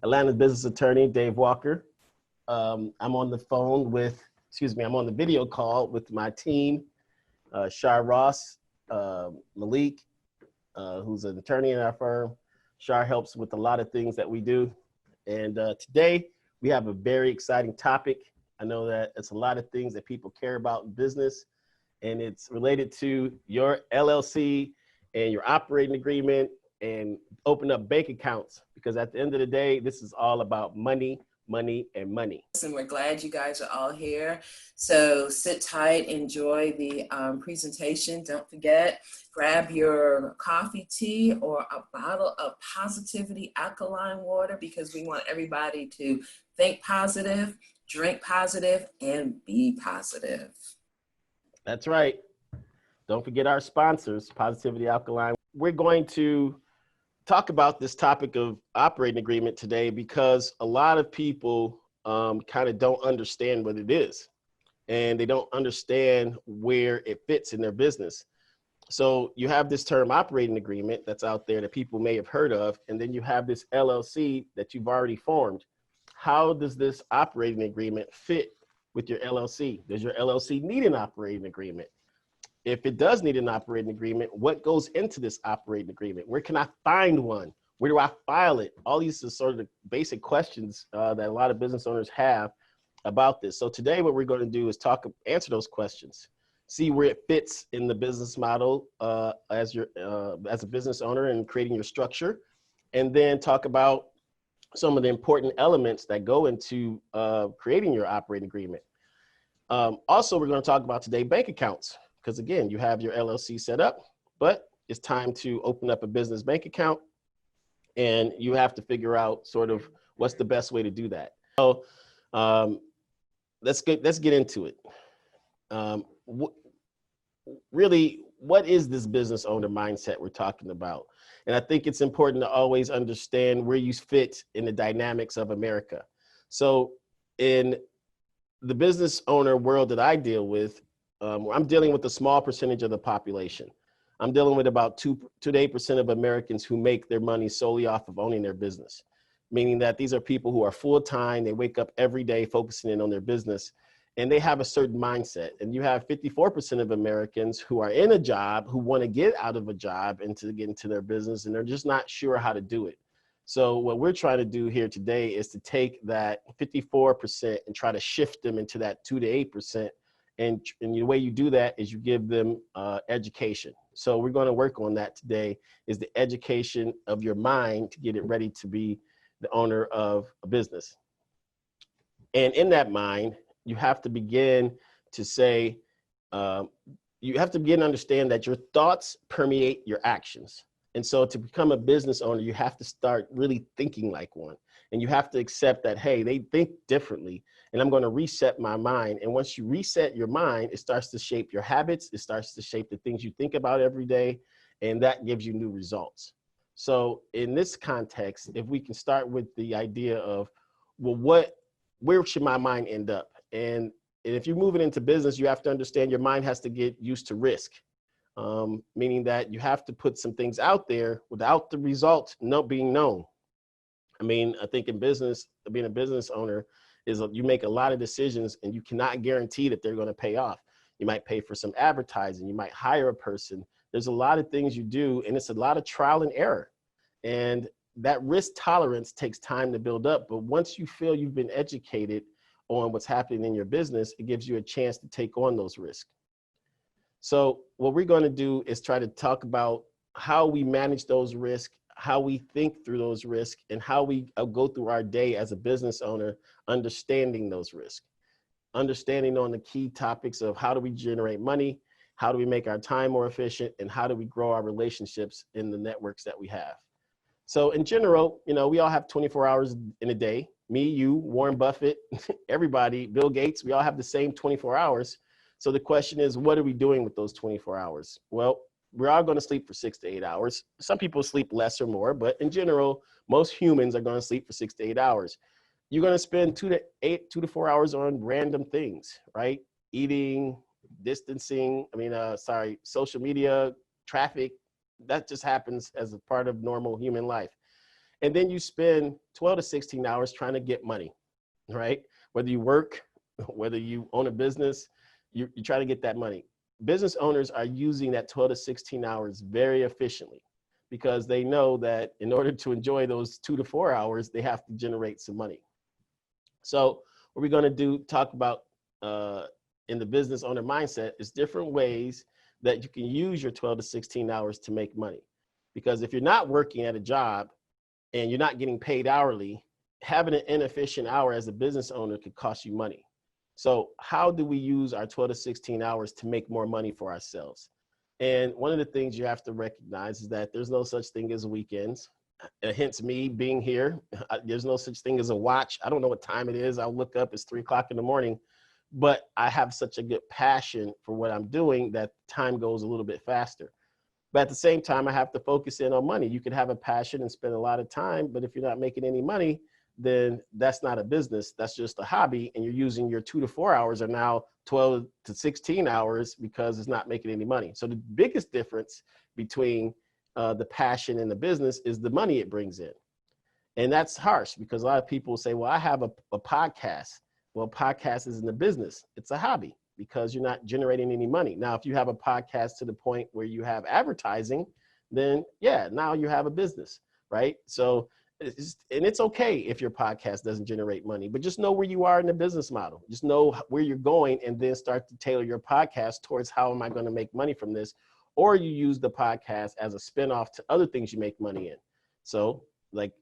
Atlanta business attorney, Dave Walker. I'm on the I'm on the video call with my team, Shar Ross, Malik, who's an attorney in our firm. Shar helps with a lot of things that we do. And today we have a very exciting topic. I know that it's a lot of things that people care about in business, and it's related to your LLC and your operating agreement and open up bank accounts, because at the end of the day, this is all about money, money, and money. And we're glad you guys are all here. So sit tight, enjoy the presentation. Don't forget, grab your coffee, tea, or a bottle of Positivity alkaline water, because we want everybody to think positive, drink positive, and be positive. That's right. Don't forget our sponsors, Positivity Alkaline. We're going to talk about this topic of operating agreement today because a lot of people kind of don't understand what it is, and they don't understand where it fits in their business. So you have this term operating agreement that's out there that people may have heard of, and then you have this LLC that you've already formed. How does this operating agreement fit with your LLC? Does your LLC need an operating agreement? If it does need an operating agreement, what goes into this operating agreement? Where can I find one? Where do I file it? All these are sort of the basic questions that a lot of business owners have about this. So today what we're going to do is answer those questions, see where it fits in the business model as a business owner and creating your structure, and then talk about some of the important elements that go into creating your operating agreement. Also, we're going to talk about today bank accounts. Because again, you have your LLC set up, but it's time to open up a business bank account, and you have to figure out sort of what's the best way to do that. So let's get into it. Really, what is this business owner mindset we're talking about? And I think it's important to always understand where you fit in the dynamics of America. So in the business owner world that I deal with, I'm dealing with a small percentage of the population. I'm dealing with about 2 to 8% of Americans who make their money solely off of owning their business, meaning that these are people who are full-time. They wake up every day focusing in on their business, and they have a certain mindset. And you have 54% of Americans who are in a job, who want to get out of a job and to get into their business, and they're just not sure how to do it. So what we're trying to do here today is to take that 54% and try to shift them into that 2 to 8%. And the way you do that is you give them education. So we're going to work on that today, is the education of your mind to get it ready to be the owner of a business. And in that mind, you have to begin to say, you have to begin to understand that your thoughts permeate your actions. And so to become a business owner, you have to start really thinking like one. And you have to accept that, hey, they think differently, and I'm going to reset my mind. And once you reset your mind, it starts to shape your habits. It starts to shape the things you think about every day, and that gives you new results. So in this context, if we can start with the idea of, well, where should my mind end up? And if you're moving into business, you have to understand your mind has to get used to risk, meaning that you have to put some things out there without the result being known. I mean, I think in business, being a business owner is you make a lot of decisions and you cannot guarantee that they're going to pay off. You might pay for some advertising. You might hire a person. There's a lot of things you do, and it's a lot of trial and error. And that risk tolerance takes time to build up. But once you feel you've been educated on what's happening in your business, it gives you a chance to take on those risks. So what we're going to do is try to talk about how we manage those risks, how we think through those risks, and how we go through our day as a business owner, understanding those risks, understanding on the key topics of how do we generate money, how do we make our time more efficient, and how do we grow our relationships in the networks that we have. So in general, we all have 24 hours in a day. Me, you, Warren Buffett, everybody, Bill Gates, we all have the same 24 hours. So the question is, what are we doing with those 24 hours? Well, we're all going to sleep for 6 to 8 hours. Some people sleep less or more, but in general, most humans are going to sleep for 6 to 8 hours. You're going to spend 2 to 4 hours on random things, right? Eating, distancing, social media, traffic. That just happens as a part of normal human life. And then you spend 12 to 16 hours trying to get money, right? Whether you work, whether you own a business, you try to get that money. Business owners are using that 12 to 16 hours very efficiently because they know that in order to enjoy those 2 to 4 hours, they have to generate some money. So what we're going to do, talk about in the business owner mindset is different ways that you can use your 12 to 16 hours to make money. Because if you're not working at a job and you're not getting paid hourly, having an inefficient hour as a business owner could cost you money. So how do we use our 12 to 16 hours to make more money for ourselves? And one of the things you have to recognize is that there's no such thing as weekends. Hence me being here. There's no such thing as a watch. I don't know what time it is. I'll look up, it's 3 o'clock in the morning, but I have such a good passion for what I'm doing that time goes a little bit faster. But at the same time, I have to focus in on money. You could have a passion and spend a lot of time, but if you're not making any money, then that's not a business. That's just a hobby. And you're using your 2 to 4 hours are now 12 to 16 hours because it's not making any money. So the biggest difference between the passion and the business is the money it brings in. And that's harsh because a lot of people say, well, I have a podcast. Well, podcast isn't a business. It's a hobby because you're not generating any money. Now, if you have a podcast to the point where you have advertising, then yeah, now you have a business, right? So, it's okay if your podcast doesn't generate money, but just know where you are in the business model. Just know where you're going and then start to tailor your podcast towards how am I going to make money from this? Or you use the podcast as a spinoff to other things you make money in. So like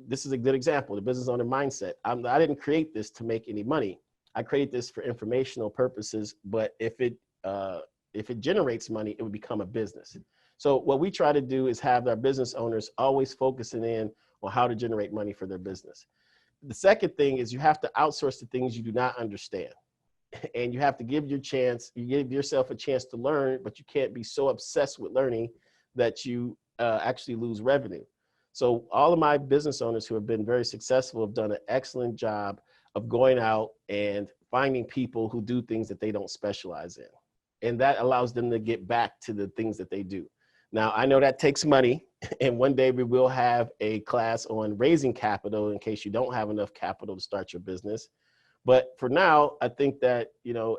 this is a good example, the business owner mindset. I didn't create this to make any money. I created this for informational purposes, but if it generates money, it would become a business. So what we try to do is have our business owners always focusing in on how to generate money for their business. The second thing is you have to outsource the things you do not understand. And you have to give yourself a chance to learn, but you can't be so obsessed with learning that you actually lose revenue. So all of my business owners who have been very successful have done an excellent job of going out and finding people who do things that they don't specialize in. And that allows them to get back to the things that they do. Now, I know that takes money, and one day we will have a class on raising capital in case you don't have enough capital to start your business. But for now, I think that,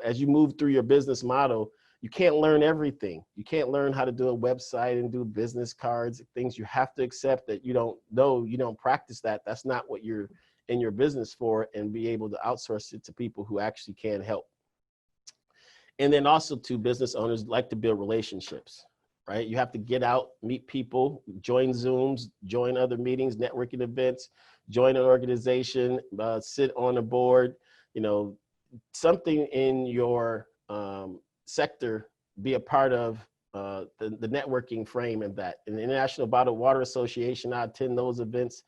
as you move through your business model, you can't learn everything. You can't learn how to do a website and do business cards, things you have to accept that you don't know, you don't practice that. That's not what you're in your business for, and be able to outsource it to people who actually can help. And then also to business owners like to build relationships. Right? You have to get out, meet people, join Zooms, join other meetings, networking events, join an organization, sit on a board, something in your sector, be a part of the networking frame of that. In the International Bottled Water Association, I attend those events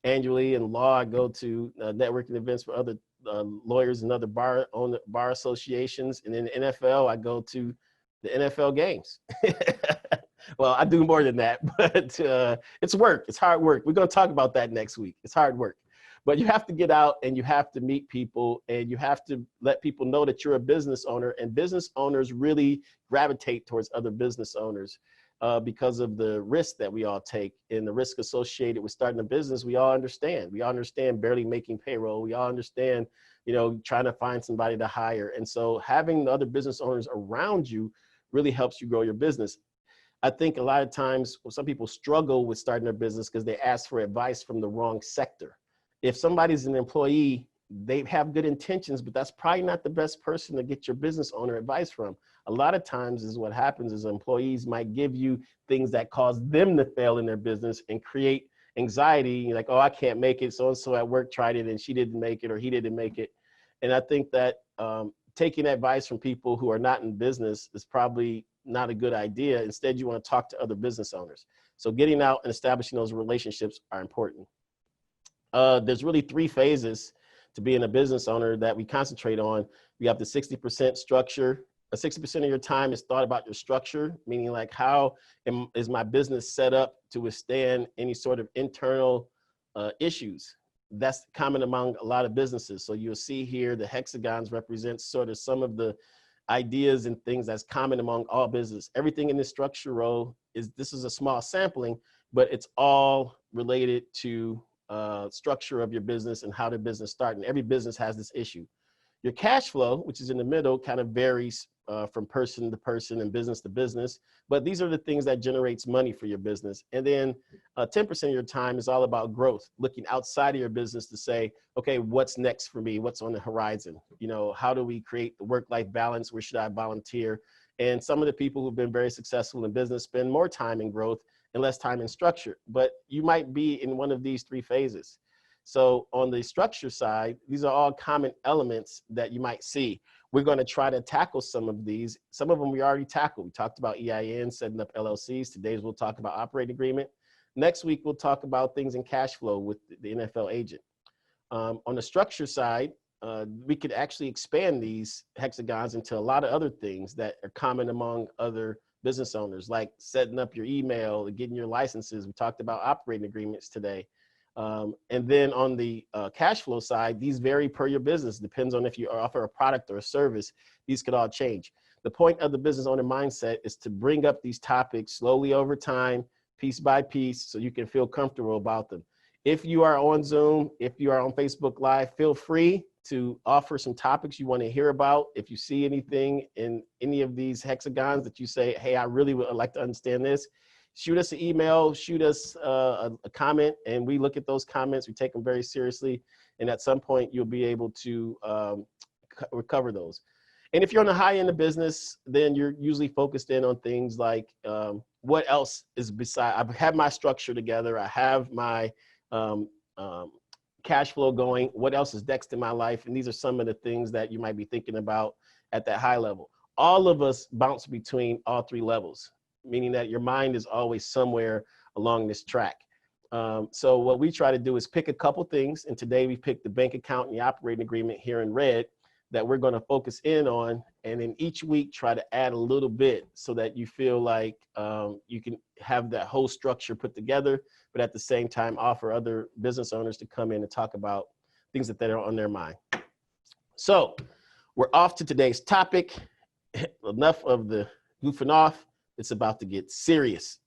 annually. In law, I go to networking events for other lawyers and other bar associations. And in the NFL, I go to the NFL games. Well, I do more than that, but it's work. It's hard work. We're going to talk about that next week. It's hard work, but you have to get out and you have to meet people and you have to let people know that you're a business owner, and business owners really gravitate towards other business owners because of the risk that we all take and the risk associated with starting a business. We all understand. We all understand barely making payroll. We all understand, trying to find somebody to hire. And so having the other business owners around you really helps you grow your business. I think a lot of times some people struggle with starting their business because they ask for advice from the wrong sector. If somebody's an employee, they have good intentions, but that's probably not the best person to get your business owner advice from. A lot of times is what happens is employees might give you things that cause them to fail in their business and create anxiety. Like, oh, I can't make it. So-and-so at work tried it and she didn't make it or he didn't make it. And I think that taking advice from people who are not in business is probably not a good idea. Instead, you want to talk to other business owners. So getting out and establishing those relationships are important. There's really 3 phases to being a business owner that we concentrate on. We have the 60% structure. 60% of your time is thought about your structure, meaning like how is my business set up to withstand any sort of internal issues. That's common among a lot of businesses. So you'll see here the hexagons represent sort of some of the ideas and things that's common among all business. Everything in this structure row this is a small sampling, but it's all related to structure of your business and how the business started. And every business has this issue. Your cash flow, which is in the middle, kind of varies from person to person and business to business. But these are the things that generates money for your business. And then 10% of your time is all about growth, looking outside of your business to say, okay, what's next for me? What's on the horizon? You know, how do we create the work-life balance? Where should I volunteer? And some of the people who've been very successful in business spend more time in growth and less time in structure. But you might be in one of these three phases. So on the structure side, these are all common elements that you might see. We're going to try to tackle some of these. Some of them we already tackled. We talked about EIN, setting up LLCs. Today's we'll talk about operating agreement. Next week, we'll talk about things in cash flow with the NFL agent. On the structure side, we could actually expand these hexagons into a lot of other things that are common among other business owners, like setting up your email, getting your licenses. We talked about operating agreements today. And then on the cash flow side, these vary per your business. Depends on if you offer a product or a service. These could all change. The point of the business owner mindset is to bring up these topics slowly over time, piece by piece, so you can feel comfortable about them. If you are on Zoom, if you are on Facebook Live, feel free to offer some topics you want to hear about. If you see anything in any of these hexagons that you say, hey, I really would like to understand this, shoot us an email, shoot us a comment, and we look at those comments. We take them very seriously. And at some point, you'll be able to recover those. And if you're on the high end of business, then you're usually focused in on things like what else is beside, I have my structure together. I have my cash flow going. What else is next in my life? And these are some of the things that you might be thinking about at that high level. All of us bounce between all three levels, meaning that your mind is always somewhere along this track. So what we try to do is pick a couple things. And today we picked the bank account and the operating agreement here in red that we're going to focus in on. And then each week try to add a little bit so that you feel like you can have that whole structure put together, but at the same time offer other business owners to come in and talk about things that are on their mind. So we're off to today's topic. Enough of the goofing off. It's about to get serious,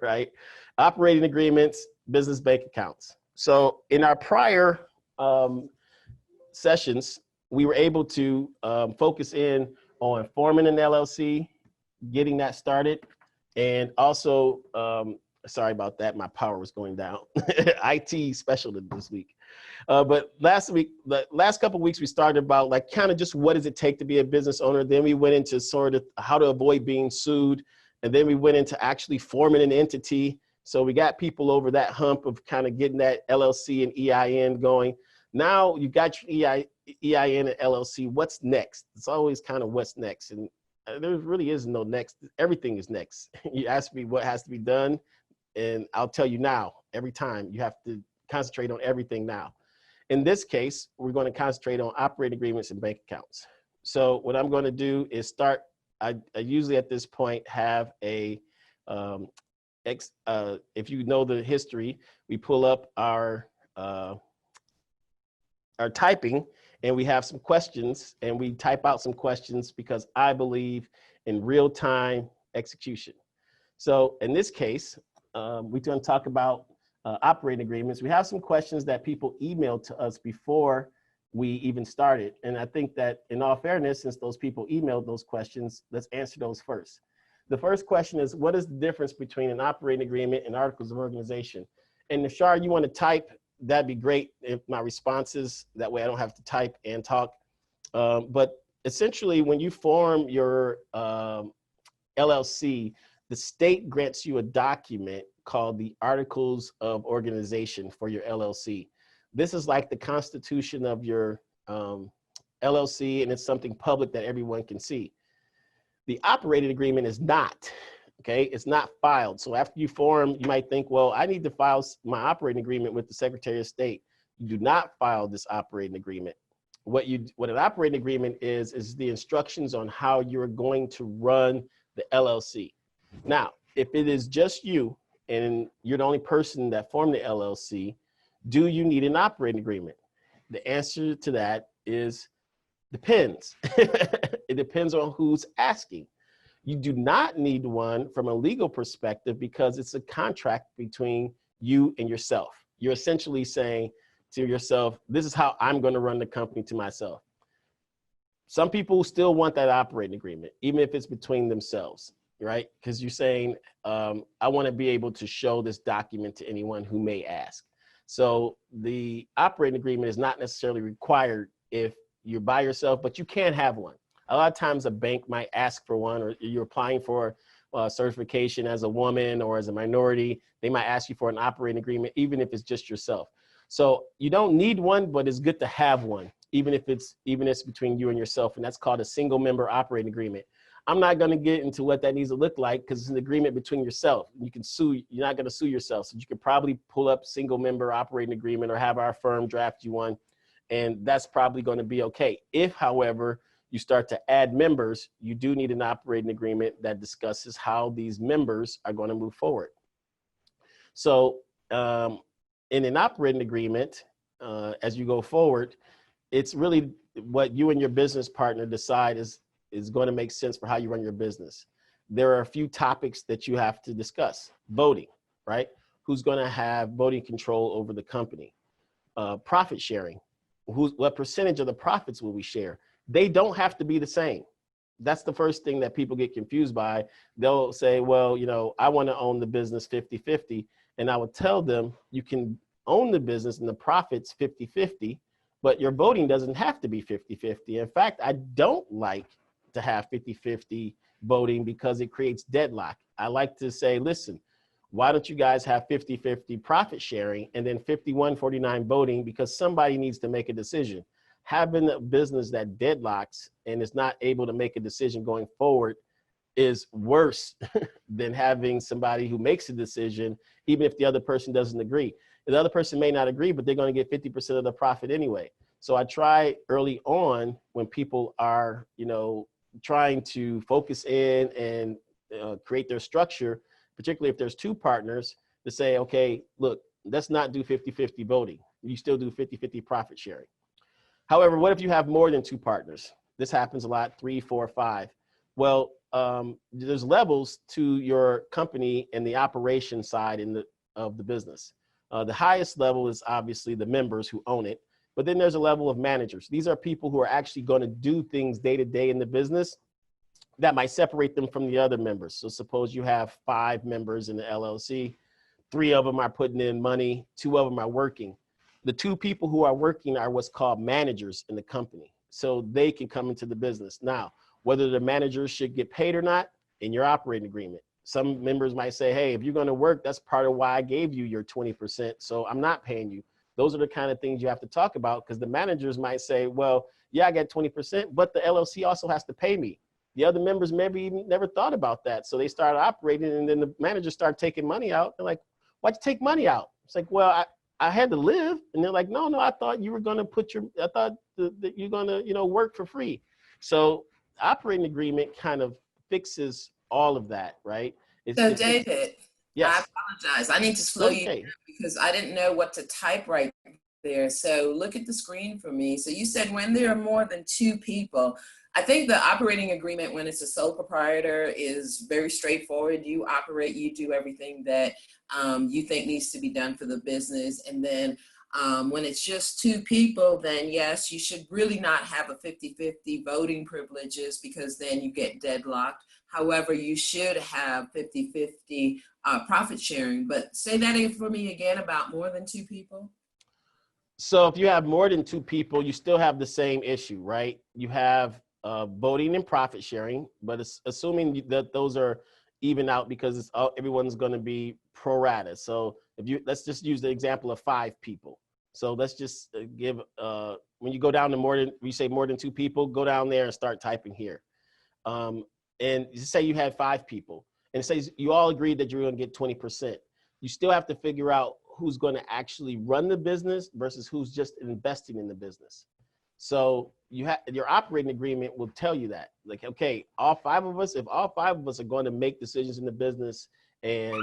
right? Operating agreements, business bank accounts. So in our prior sessions, we were able to focus in on forming an LLC, getting that started, and also, sorry about that, my power was going down. IT special this week. But last week, the last couple of weeks, we started about like kind of just what does it take to be a business owner. Then we went into sort of how to avoid being sued. And then we went into actually forming an entity. So we got people over that hump of kind of getting that LLC and EIN going. Now you got your EIN and LLC. What's next? It's always kind of what's next. And there really is no next. Everything is next. You ask me what has to be done, and I'll tell you now. Every time you have to concentrate on everything now. In this case, we're going to concentrate on operating agreements and bank accounts. So what I'm going to do is start. I usually at this point have a, if you know the history, we pull up our typing and we have some questions and we type out some questions because I believe in real-time execution. So in this case, we're going to talk about operating agreements. We have some questions that people emailed to us before we even started. And I think that in all fairness, since those people emailed those questions, let's answer those first. The first question is, what is the difference between an operating agreement and articles of organization? And if Shar, you want to type, that'd be great if my responses, that way I don't have to type and talk. But essentially when you form your LLC, the state grants you a document called the Articles of Organization for your LLC. This is like the constitution of your LLC, and it's something public that everyone can see. The operating agreement is not, okay? It's not filed. So after you form, you might think, well, I need to file my operating agreement with the Secretary of State. You do not file this operating agreement. What an operating agreement is the instructions on how you're going to run the LLC. Now, if it is just you and you're the only person that formed the LLC, do you need an operating agreement? The answer to that is depends. It depends on who's asking. You do not need one from a legal perspective because it's a contract between you and yourself. You're essentially saying to yourself, this is how I'm going to run the company to myself. Some people still want that operating agreement, even if it's between themselves, right? Because you're saying, I want to be able to show this document to anyone who may ask. So the operating agreement is not necessarily required if you're by yourself, but you can have one. A lot of times a bank might ask for one, or you're applying for certification as a woman or as a minority. They might ask you for an operating agreement, even if it's just yourself. So you don't need one, but it's good to have one, even if it's between you and yourself. And that's called a single member operating agreement. I'm not going to get into what that needs to look like because it's an agreement between yourself. You can sue, you're not going to sue yourself. So you could probably pull up single member operating agreement or have our firm draft you one. And that's probably going to be okay. If, however, you start to add members, you do need an operating agreement that discusses how these members are going to move forward. So in an operating agreement, as you go forward, it's really what you and your business partner decide is going to make sense for how you run your business. There are a few topics that you have to discuss. Voting, right? Who's going to have voting control over the company? Profit sharing. What percentage of the profits will we share? They don't have to be the same. That's the first thing that people get confused by. They'll say, well, I want to own the business 50-50. And I would tell them, you can own the business and the profits 50-50, but your voting doesn't have to be 50-50. In fact, I don't like to have 50-50 voting because it creates deadlock. I like to say, listen, why don't you guys have 50-50 profit sharing and then 51-49 voting, because somebody needs to make a decision. Having a business that deadlocks and is not able to make a decision going forward is worse than having somebody who makes a decision, even if the other person doesn't agree. The other person may not agree, but they're going to get 50% of the profit anyway. So I try early on when people are, trying to focus in and create their structure, particularly if there's two partners, to say, okay, look, let's not do 50-50 voting. You still do 50-50 profit sharing. However, what if you have more than two partners? This happens a lot, 3, 4, 5. Well, there's levels to your company and the operation side of the business. The highest level is obviously the members who own it, but then there's a level of managers. These are people who are actually going to do things day to day in the business that might separate them from the other members. So suppose you have 5 members in the LLC, 3 of them are putting in money, 2 of them are working. The 2 people who are working are what's called managers in the company. So they can come into the business. Now, whether the managers should get paid or not, in your operating agreement. Some members might say, hey, if you're going to work, that's part of why I gave you your 20%. So I'm not paying you. Those are the kind of things you have to talk about, because the managers might say, well, yeah, I got 20%, but the LLC also has to pay me. The other members maybe even never thought about that. So they started operating, and then the managers start taking money out. They're like, why'd you take money out? It's like, well, I had to live. And they're like, no, I thought you were going to I thought that you're going to, work for free. So operating agreement kind of fixes all of that, right? So David, I yes. apologize. I need to slow you down because I didn't know what to type right there. So look at the screen for me. So you said when there are more than 2 people, I think the operating agreement when it's a sole proprietor is very straightforward. You operate, you do everything that you think needs to be done for the business. And then when it's just 2 people, then yes, you should really not have a 50-50 voting privileges, because then you get deadlocked. However, you should have 50-50 profit sharing. But say that for me again about more than 2 people. So if you have more than 2 people, you still have the same issue, right? You have voting and profit sharing, but it's assuming that those are even out, because everyone's going to be pro rata. So let's just use the example of 5 people. So let's just give, when you go down to we say more than 2 people, go down there and start typing here. And just say you had 5 people, and it says you all agreed that you're going to get 20%. You still have to figure out who's going to actually run the business versus who's just investing in the business. So your operating agreement will tell you that, like, okay, if all 5 of us are going to make decisions in the business and,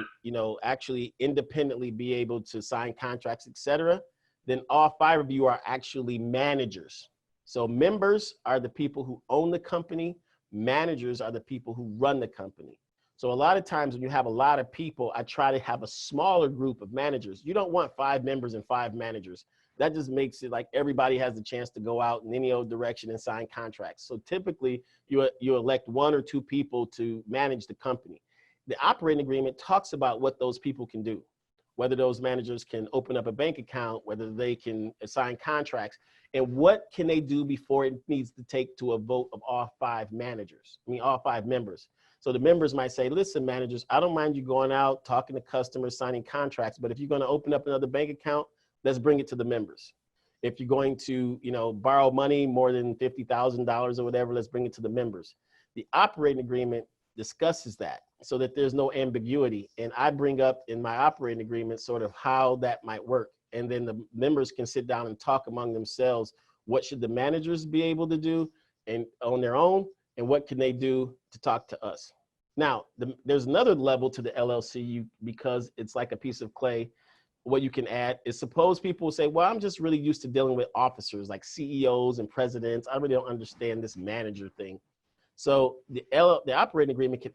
actually independently be able to sign contracts, etc., then all 5 of you are actually managers. So members are the people who own the company. managers are the people who run the company. So a lot of times when you have a lot of people, I try to have a smaller group of managers. You don't want 5 members and 5 managers. That just makes it like everybody has the chance to go out in any old direction and sign contracts. So typically you elect 1 or 2 people to manage the company. The operating agreement talks about what those people can do, whether those managers can open up a bank account, whether they can assign contracts, and what can they do before it needs to take to a vote of all 5 managers, all 5 members. So the members might say, listen, managers, I don't mind you going out, talking to customers, signing contracts, but if you're going to open up another bank account, let's bring it to the members. If you're going to, borrow money more than $50,000 or whatever, let's bring it to the members. The operating agreement discusses that so that there's no ambiguity. And I bring up in my operating agreement sort of how that might work. And then the members can sit down and talk among themselves. What should the managers be able to do and on their own? And what can they do to talk to us? Now, there's another level to the LLC because it's like a piece of clay. What you can add is suppose people say, well, I'm just really used to dealing with officers like CEOs and presidents. I really don't understand this manager thing. So the operating agreement can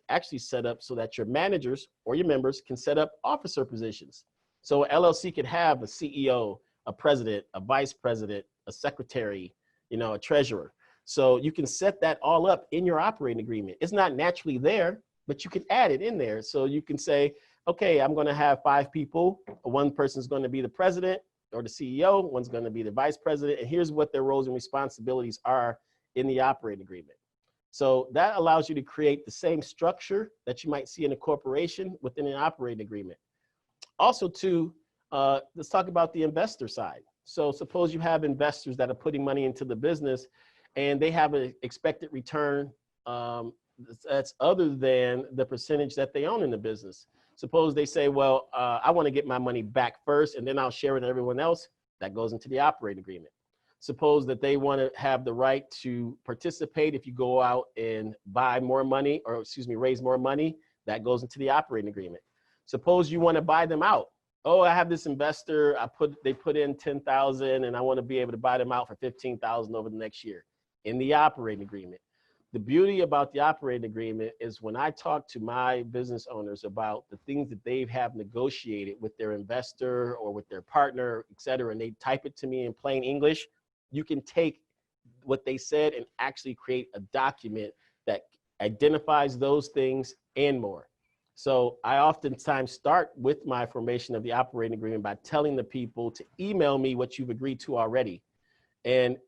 actually set up so that your managers or your members can set up officer positions. So LLC could have a CEO, a president, a vice president, a secretary, a treasurer. So you can set that all up in your operating agreement. It's not naturally there, but you can add it in there. So you can say, okay, I'm going to have 5 people. One person's going to be the president or the CEO. One's going to be the vice president. And here's what their roles and responsibilities are in the operating agreement. So that allows you to create the same structure that you might see in a corporation within an operating agreement. Also, too, let's talk about the investor side. So suppose you have investors that are putting money into the business and they have an expected return that's other than the percentage that they own in the business. Suppose they say, well, I want to get my money back first and then I'll share it with everyone else. That goes into the operating agreement. Suppose that they want to have the right to participate if you go out and buy more money, or raise more money, that goes into the operating agreement. Suppose you want to buy them out. Oh, I have this investor, they put in 10,000 and I want to be able to buy them out for 15,000 over the next year in the operating agreement. The beauty about the operating agreement is when I talk to my business owners about the things that they have negotiated with their investor or with their partner, et cetera, and they type it to me in plain English, you can take what they said and actually create a document that identifies those things and more. So I oftentimes start with my formation of the operating agreement by telling the people to email me what you've agreed to already. And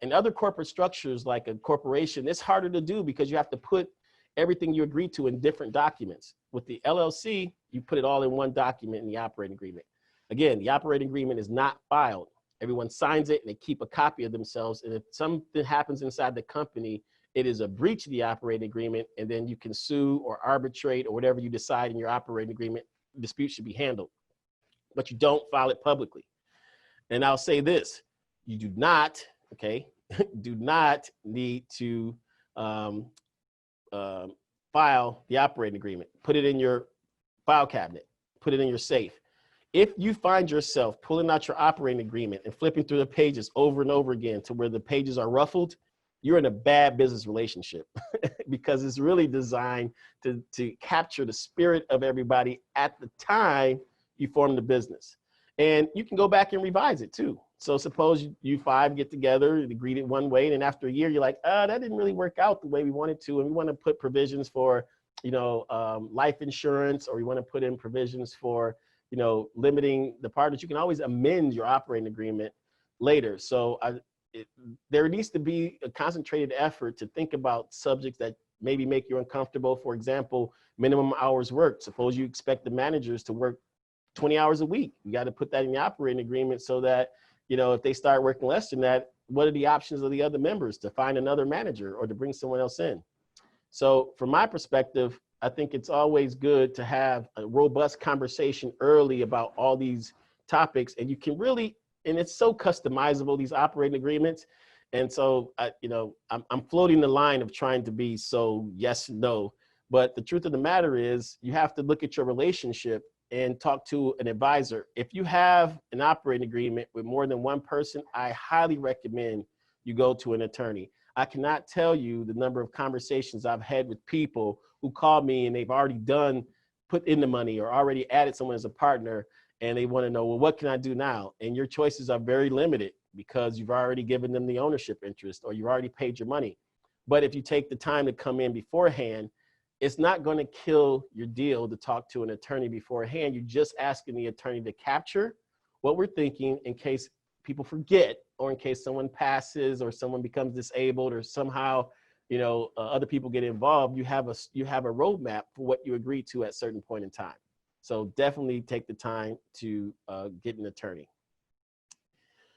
in other corporate structures like a corporation, it's harder to do because you have to put everything you agree to in different documents. With the LLC, you put it all in one document in the operating agreement. Again, the operating agreement is not filed. Everyone signs it and they keep a copy of themselves. And if something happens inside the company, it is a breach of the operating agreement, and then you can sue or arbitrate or whatever you decide in your operating agreement, dispute should be handled. But you don't file it publicly. And I'll say this, you do not, do not need to file the operating agreement. Put it in your file cabinet, put it in your safe. If you find yourself pulling out your operating agreement and flipping through the pages over and over again to where the pages are ruffled, you're in a bad business relationship because it's really designed to capture the spirit of everybody at the time you form the business. And you can go back and revise it too. So suppose you 5 get together, agreed it one way, and then after a year, you're like, that didn't really work out the way we wanted to. And we want to put provisions for, life insurance, or we want to put in provisions for, limiting the partners. You can always amend your operating agreement later. So there needs to be a concentrated effort to think about subjects that maybe make you uncomfortable. For example, minimum hours worked. Suppose you expect the managers to work 20 hours a week. You got to put that in the operating agreement so that, if they start working less than that, what are the options of the other members to find another manager or to bring someone else in? So from my perspective, I think it's always good to have a robust conversation early about all these topics, and you can really, and it's so customizable, these operating agreements. And so, I'm floating the line of trying to be so yes, no, but the truth of the matter is you have to look at your relationship and talk to an advisor. If you have an operating agreement with more than one person, I highly recommend you go to an attorney. I cannot tell you the number of conversations I've had with people who call me and they've already put in the money or already added someone as a partner, and they want to know, well, what can I do now? And your choices are very limited because you've already given them the ownership interest or you've already paid your money. But if you take the time to come in beforehand, it's not going to kill your deal to talk to an attorney beforehand. You're just asking the attorney to capture what we're thinking in case people forget, or in case someone passes or someone becomes disabled or somehow, other people get involved. You have a roadmap for what you agreed to at a certain point in time. So definitely take the time to get an attorney.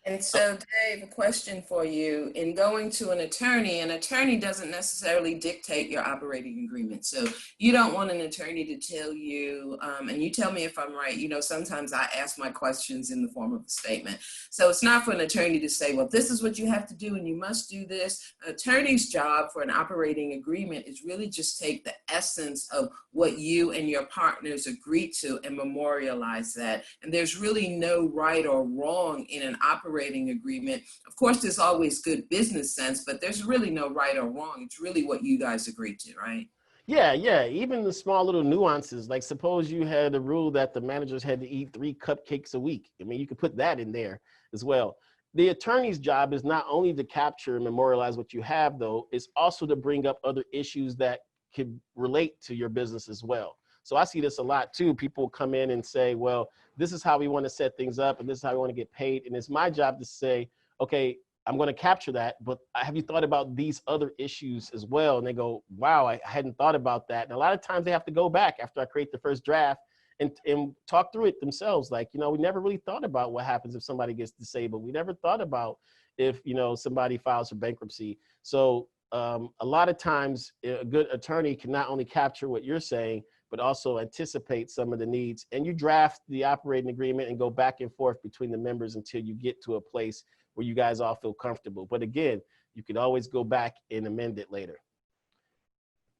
And so, Dave, a question for you. In going to an attorney doesn't necessarily dictate your operating agreement. So you don't want an attorney to tell you, and you tell me if I'm right, sometimes I ask my questions in the form of a statement. So it's not for an attorney to say, well, this is what you have to do and you must do this. An attorney's job for an operating agreement is really just take the essence of what you and your partners agreed to and memorialize that. And there's really no right or wrong in an operating agreement. Of course, there's always good business sense, but there's really no right or wrong. It's really what you guys agreed to, right? Yeah. Even the small little nuances, like suppose you had a rule that the managers had to eat 3 cupcakes a week. I mean, you could put that in there as well. The attorney's job is not only to capture and memorialize what you have, though, it's also to bring up other issues that could relate to your business as well. So I see this a lot too. People come in and say, well, this is how we want to set things up and this is how we want to get paid. And it's my job to say, okay, I'm going to capture that, but have you thought about these other issues as well? And they go, wow, I hadn't thought about that. And a lot of times they have to go back after I create the first draft and talk through it themselves. Like, we never really thought about what happens if somebody gets disabled. We never thought about if, somebody files for bankruptcy. So a lot of times a good attorney can not only capture what you're saying, but also anticipate some of the needs. And you draft the operating agreement and go back and forth between the members until you get to a place where you guys all feel comfortable. But again, you can always go back and amend it later.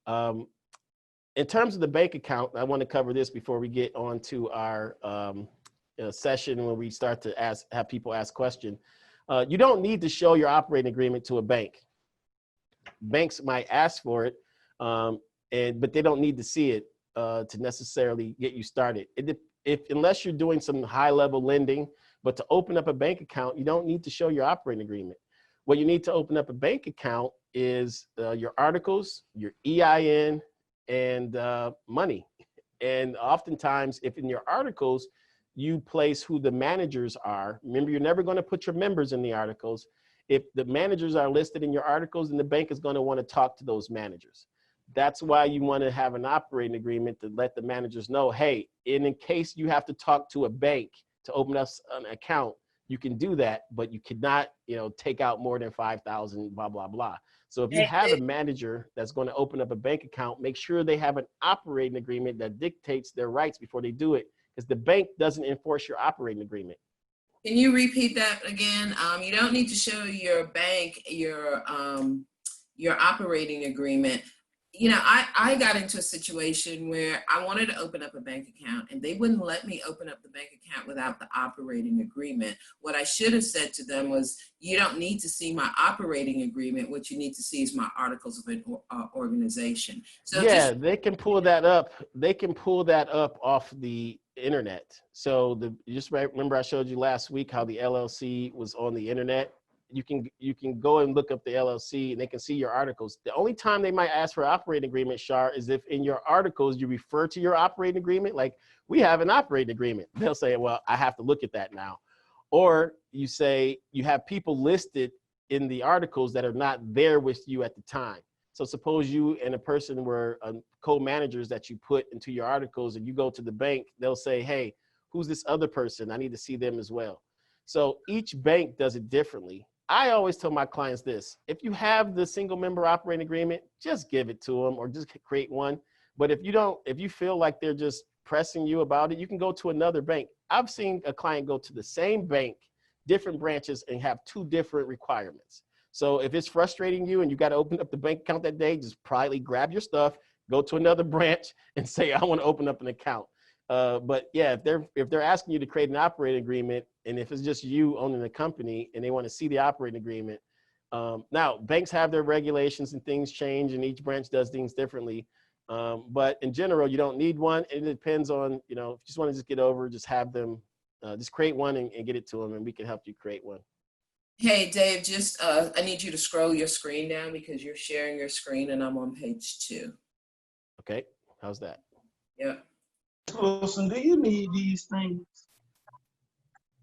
In terms of the bank account, I want to cover this before we get on to our session when we start to have people ask questions. You don't need to show your operating agreement to a bank. Banks might ask for it, but they don't need to see it to necessarily get you started. Unless you're doing some high-level lending, but to open up a bank account, you don't need to show your operating agreement. What you need to open up a bank account is your articles, your EIN, and money. And oftentimes, if in your articles, you place who the managers are, remember, you're never going to put your members in the articles. If the managers are listed in your articles, then the bank is going to want to talk to those managers. That's why you want to have an operating agreement to let the managers know, hey, in case you have to talk to a bank to open up an account, you can do that, but you cannot, take out more than 5,000, blah, blah, blah. So if you have a manager that's going to open up a bank account, make sure they have an operating agreement that dictates their rights before they do it, because the bank doesn't enforce your operating agreement. Can you repeat that again? You don't need to show your bank your operating agreement. I got into a situation where I wanted to open up a bank account and they wouldn't let me open up the bank account without the operating agreement. What I should have said to them was, you don't need to see my operating agreement. What you need to see is my articles of organization. So yeah, they can pull that up. They can pull that up off the internet. So remember I showed you last week how the LLC was on the internet. You can go and look up the LLC and they can see your articles. The only time they might ask for an operating agreement, Shar, is if in your articles you refer to your operating agreement, like we have an operating agreement. They'll say, well, I have to look at that now. Or you say you have people listed in the articles that are not there with you at the time. So suppose you and a person were co-managers that you put into your articles and you go to the bank, they'll say, hey, who's this other person? I need to see them as well. So each bank does it differently. I always tell my clients this: if you have the single member operating agreement, just give it to them or just create one. But if you feel like they're just pressing you about it, you can go to another bank. I've seen a client go to the same bank, different branches, and have 2 different requirements. So if it's frustrating you and you got to open up the bank account that day, just politely grab your stuff, go to another branch and say, I want to open up an account. But yeah, if they're asking you to create an operating agreement, and if it's just you owning the company and they want to see the operating agreement, Now, banks have their regulations and things change, and each branch does things differently. But in general, you don't need one. It depends on, you know, if you just want to just get over, just have them, just create one and get it to them, and we can help you create one. Hey, Dave, just I need you to scroll your screen down because you're sharing your screen and I'm on page 2. Okay, how's that? Yeah. Wilson, do you need these things?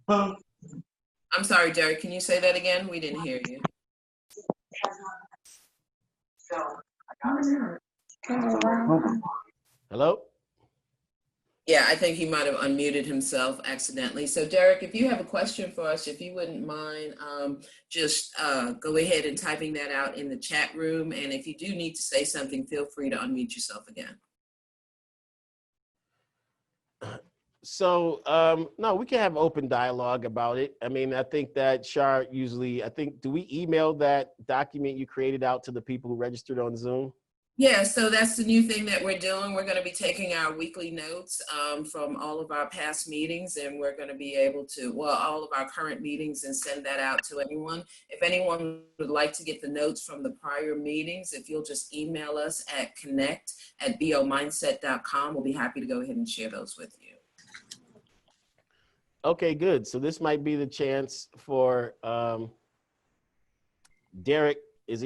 Huh? I'm sorry, Derek, can you say that again? We didn't hear you. Hello? Yeah, I think he might have unmuted himself accidentally. So Derek, if you have a question for us, if you wouldn't mind just go ahead and typing that out in the chat room. And if you do need to say something, feel free to unmute yourself again. So, no, we can have open dialogue about it. I mean, I think that Shar usually, do we email that document you created out to the people who registered on Zoom? Yeah, so that's the new thing that we're doing. We're going to be taking our weekly notes from all of our past meetings, and we're going to be able to, well, all of our current meetings, and send that out to anyone. If anyone would like to get the notes from the prior meetings, if you'll just email us at connect@bomindset.com, we'll be happy to go ahead and share those with you. Okay, good. So this might be the chance for Derek, if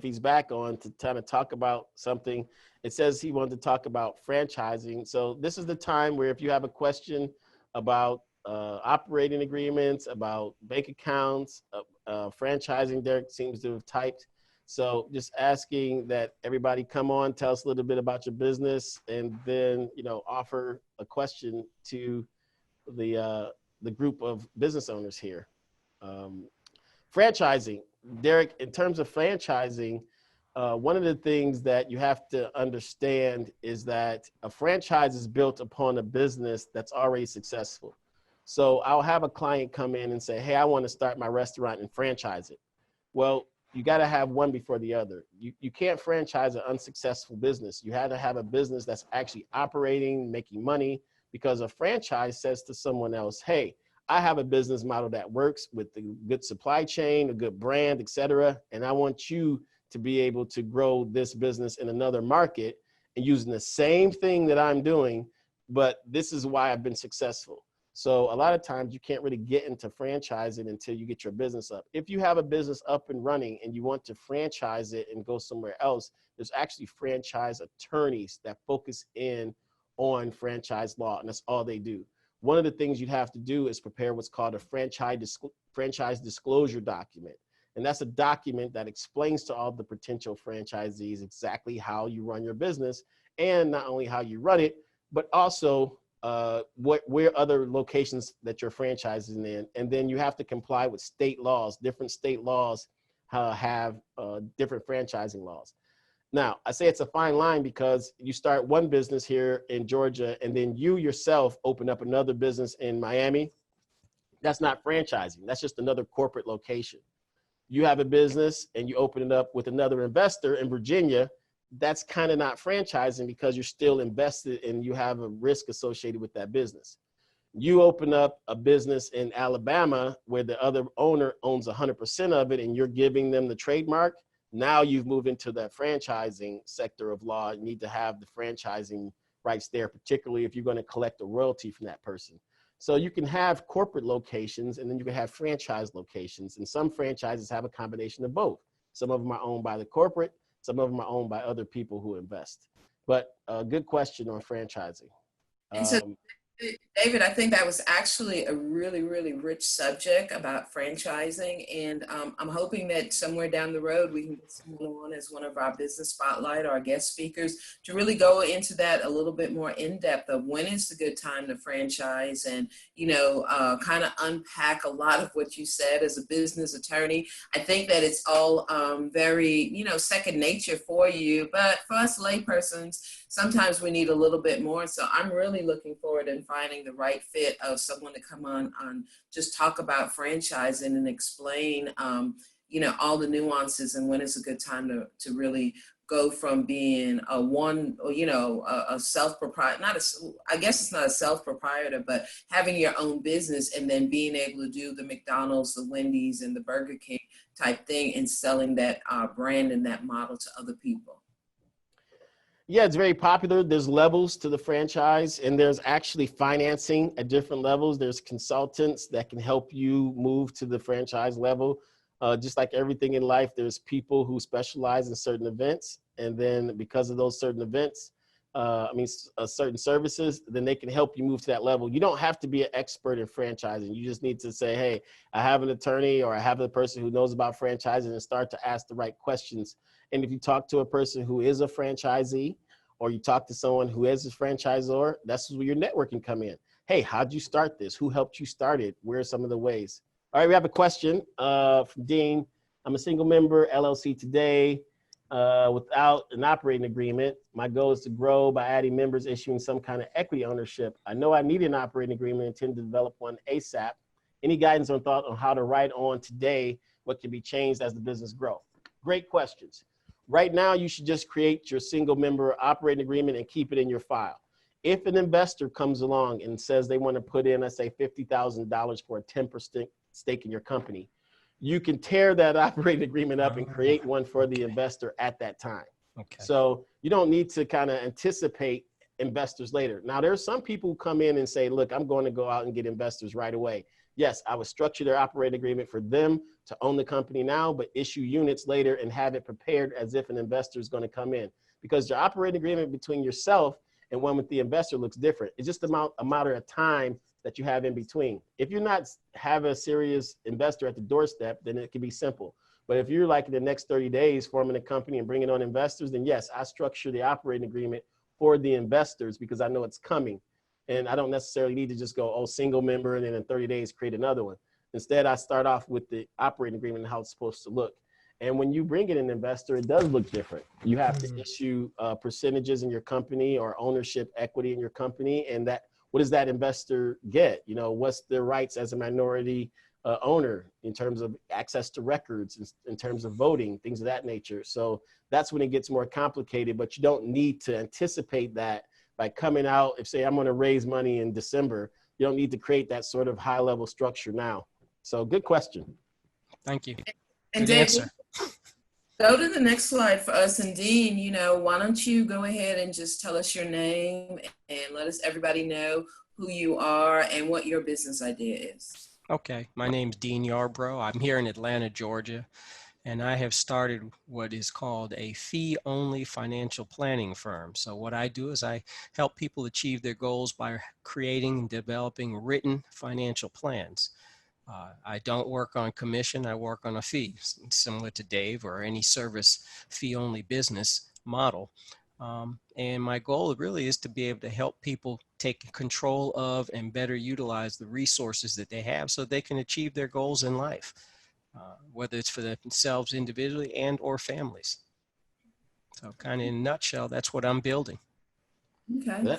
he's back on, to kind of talk about something. It says he wanted to talk about franchising. So this is the time where if you have a question about operating agreements, about bank accounts, franchising, Derek seems to have typed. So just asking that everybody come on, tell us a little bit about your business, and then, you know, offer a question to the group of business owners here. Franchising, Derek, in terms of franchising, one of the things that you have to understand is that a franchise is built upon a business that's already successful. So I'll have a client come in and say, hey, I want to start my restaurant and franchise it. Well, you got to have one before the other. You can't franchise an unsuccessful business. You had to have a business that's actually operating, making money, because a franchise says to someone else, hey, I have a business model that works with a good supply chain, a good brand, et cetera, and I want you to be able to grow this business in another market and using the same thing that I'm doing, but this is why I've been successful. So a lot of times you can't really get into franchising until you get your business up. If you have a business up and running and you want to franchise it and go somewhere else, there's actually franchise attorneys that focus in on franchise law, and that's all they do. One of the things you'd have to do is prepare what's called a franchise disclosure document. And that's a document that explains to all the potential franchisees exactly how you run your business, and not only how you run it, but also where other locations that you're franchising in. And then you have to comply with state laws. Different state laws have different franchising laws. Now, I say it's a fine line because you start one business here in Georgia and then you yourself open up another business in Miami. That's not franchising. That's just another corporate location. You have a business and you open it up with another investor in Virginia. That's kind of not franchising because you're still invested and you have a risk associated with that business. You open up a business in Alabama where the other owner owns 100% of it and you're giving them the trademark. Now you've moved into the franchising sector of law. You need to have the franchising rights there, particularly if you're going to collect a royalty from that person. So you can have corporate locations and then you can have franchise locations. And some franchises have a combination of both. Some of them are owned by the corporate. Some of them are owned by other people who invest. But a good question on franchising. And so, David, I think that was actually a really, really rich subject about franchising. And I'm hoping that somewhere down the road, we can get someone on as one of our business spotlight, our guest speakers, to really go into that a little bit more in depth of when is the good time to franchise and, you know, kind of unpack a lot of what you said as a business attorney. I think that it's all very, you know, second nature for you. But for us laypersons, sometimes we need a little bit more. So I'm really looking forward in finding the right fit of someone to come on just talk about franchising and explain, you know, all the nuances and when is a good time to really go from being a one, or, you know, a self-proprietor, I guess it's not a self-proprietor, but having your own business and then being able to do the McDonald's, the Wendy's, and the Burger King type thing and selling that brand and that model to other people? Yeah, it's very popular. There's levels to the franchise, and there's actually financing at different levels. There's consultants that can help you move to the franchise level. Just like everything in life, there's people who specialize in certain events, and then because of those certain events, certain services, then they can help you move to that level. You don't have to be an expert in franchising. You just need to say, hey, I have an attorney or I have a person who knows about franchising, and start to ask the right questions. And if you talk to a person who is a franchisee, or you talk to someone who is a franchisor, that's where your networking come in. Hey, how'd you start this? Who helped you start it? Where are some of the ways? All right, we have a question from Dean. I'm a single member LLC today without an operating agreement. My goal is to grow by adding members, issuing some kind of equity ownership. I know I need an operating agreement and intend to develop one ASAP. Any guidance or thought on how to write on today what can be changed as the business grows? Great questions. Right now, you should just create your single member operating agreement and keep it in your file. If an investor comes along and says they want to put in, let's say, $50,000 for a 10% stake in your company, you can tear that operating agreement up and create one for the investor at that time. Okay. So you don't need to kind of anticipate investors later. Now, there's some people who come in and say, look, I'm going to go out and get investors right away. Yes, I would structure their operating agreement for them to own the company now, but issue units later and have it prepared as if an investor is going to come in. Because your operating agreement between yourself and one with the investor looks different. It's just a matter of time that you have in between. If you're not have a serious investor at the doorstep, then it can be simple. But if you're like in the next 30 days forming a company and bringing on investors, then yes, I structure the operating agreement for the investors because I know it's coming. And I don't necessarily need to just go, oh, single member, and then in 30 days create another one. Instead, I start off with the operating agreement and how it's supposed to look. And when you bring in an investor, it does look different. You have to issue percentages in your company or ownership equity in your company. And that, what does that investor get? You know, what's their rights as a minority owner in terms of access to records, in terms of voting, things of that nature. So that's when it gets more complicated, but you don't need to anticipate that by coming out. If say I'm going to raise money in December, you don't need to create that sort of high level structure now. So good question. Thank you. And Good Dave, answer. go to the next slide for us. And Dean, you know, why don't you go ahead and just tell us your name and let us everybody know who you are and what your business idea is. Okay, my name's Dean Yarbrough. I'm here in Atlanta, Georgia, and I have started what is called a fee-only financial planning firm. So what I do is I help people achieve their goals by creating and developing written financial plans. I don't work on commission, I work on a fee, similar to Dave or any service fee-only business model. And my goal really is to be able to help people take control of and better utilize the resources that they have so they can achieve their goals in life, whether it's for themselves individually and or families. So kind of in a nutshell, that's what I'm building. Okay.